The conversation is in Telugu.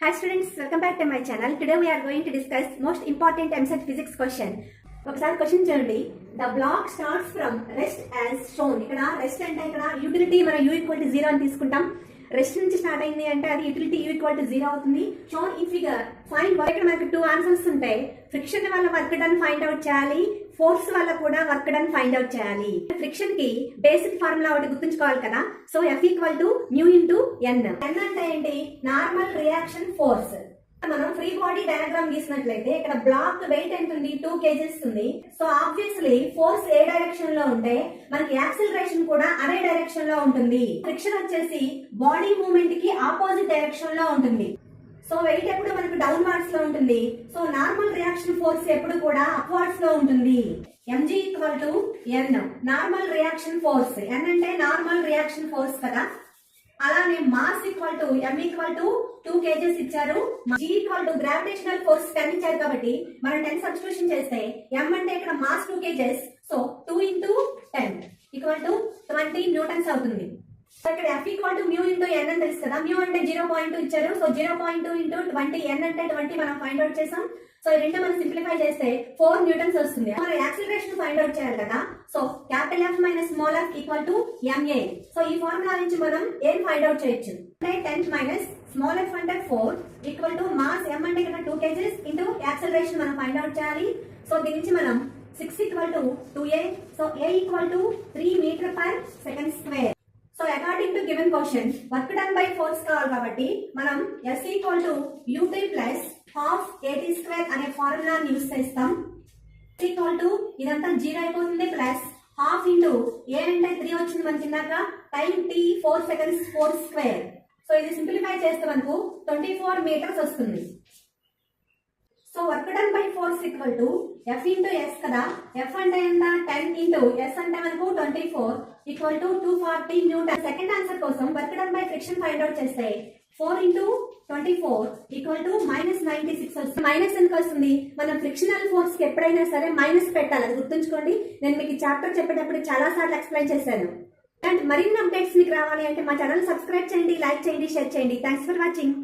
Hi students, welcome back to my channel. Today we are going to discuss most important MSET physics question. ఒకసారి క్వశ్చన్ చూడండి. The block starts from rest as shown. ఇక్కడ రెస్ట్ అంటే ఇక్కడ యూటిలిటీ మనం u ఈక్వల్ టు 0 అని తీసుకుంటాం. రెస్ట్ నుంచి స్టార్ట్ అయింది అంటే అది యూటిలిటీ u ఈక్వల్ టు 0 అవుతుంది. Shown in figure find work. ఇక్కడ మనకి 2 ఆన్సర్స్ ఉంటాయి. ఫ్రిక్షన్ వల్ల వర్క్ డన్ ఫైండ్ అవుట్ చేయాలి, ఫోర్స్ వల్ల కూడా వర్క్ డన్ ఫైండ్ అవుట్ చేయాలి. ఫ్రిక్షన్ కి బేసిక్ ఫార్ములా ఒకటి గుర్తుంచుకోవాలి కదా. So F equal to mu into N. N అంటే ఏంటి? Normal reaction force. మనం ఫ్రీ బాడీ డయాగ్రామ్ గీసినట్లయితే ఇక్కడ బ్లాక్ వెయిట్ ఎంత ఉంది? 2 kgs ఉంది. సో ఆబ్వియస్లీ ఫోర్స్ ఏ డైరెక్షన్ లో ఉంటే మనకి యాక్సిలరేషన్ కూడా అదే డైరెక్షన్ లో ఉంటుంది. ఫ్రిక్షన్ వచ్చేసి బాడీ మూవ్మెంట్ కి ఆపోజిట్ డైరెక్షన్ లో ఉంటుంది. సో వెయిట్ ఎప్పుడు మనకు డౌన్ వార్డ్స్ లో ఉంటుంది. సో నార్మల్ రియాక్షన్ ఫోర్స్ ఎప్పుడు కూడా అప్వార్డ్స్ లో ఉంటుంది. mg equal to n, normal reaction force. n అంటే నార్మల్ రియాక్షన్ ఫోర్స్ కదా. అలానే mass equal to m equal to 2 kgs ఇచ్చారు. g equal to gravitational force 10 ఇచ్చారు కాబట్టి మనం 10 సబ్స్టిట్యూషన్ చేస్తే m అంటే ఇక్కడ mass 2 kgs, so 2 into 10 equal to 20 newtons అవుతుంది. సో ఇక్కడ F equal to mu into n అని తెలుసు కదా. మ్యూ అంటే 0.2 ఇచ్చారు. సో 0.2 ఇంటూ 20, n అంటే 20 మనం ఫైండ్ అవుట్ చేసాం. సో ఈ రెండు మనం సింప్లిఫై చేస్తే 4 న్యూటన్స్ వస్తుంది. మనం యాక్సిలరేషన్ ఫైండ్ అవుట్ చేయాలి కదా. So capital F minus small f equal to ma. So ఈ ఫార్ములా నుంచి మనం ఏం ఫైండ్ అవుట్ చేయొచ్చు అంటే 10 మైనస్ స్మాల్ f అంటే 4 ఈక్వల్ టు మాస్ m అంటే ఇక్కడ 2 kgs ఇంటూ యాక్సిలరేషన్ మనం ఫైండ్ అవుట్ చేయాలి. సో దీని నుంచి మనం 6 equal to 2a. So a equal to 3 meter per second square. So according to given question work done by force కావాలి కాబట్టి మనం S equal to ut plus half at square అనే ఫార్ములాని యూజ్ చేస్తాం. ఈక్వల్ టు ఇదంతా 0 అయిపోతుంది ప్లస్ హాఫ్ ఇంటూ a అంటే 3 వచ్చింది మనకి ఇందాక time t 4 seconds 4 square. So ఇది సింప్లిఫై చేస్తే మనకు 24 మీటర్స్ వస్తుంది. So work done by force equal to F into S కదా. F అంటే ఎంత? 10 ఇంటూ S అంటే మనకు 24 equal to 240 newton. Second answer కోసం work done by friction find out చేస్తే 4 ఇంటూ 24 ఈక్వల్ టు మైనస్ 96 వస్తుంది. మైనస్ ఎందుకు వస్తుంది? మనం ఫ్రిక్షనల్ ఫోర్స్ కి ఎప్పుడైనా సరే మైనస్ పెట్టాలి, అది గుర్తుంచుకోండి. నేను మీకు ఈ చాప్టర్ చెప్పేటప్పుడు చాలా సార్లు ఎక్స్ప్లెయిన్ చేశాను. అండ్ మరిన్ని అప్డేట్స్ మీకు రావాలి అంటే మా ఛానల్ సబ్స్క్రైబ్ చేయండి, లైక్ చేయండి, షేర్ చేయండి. Thanks for watching.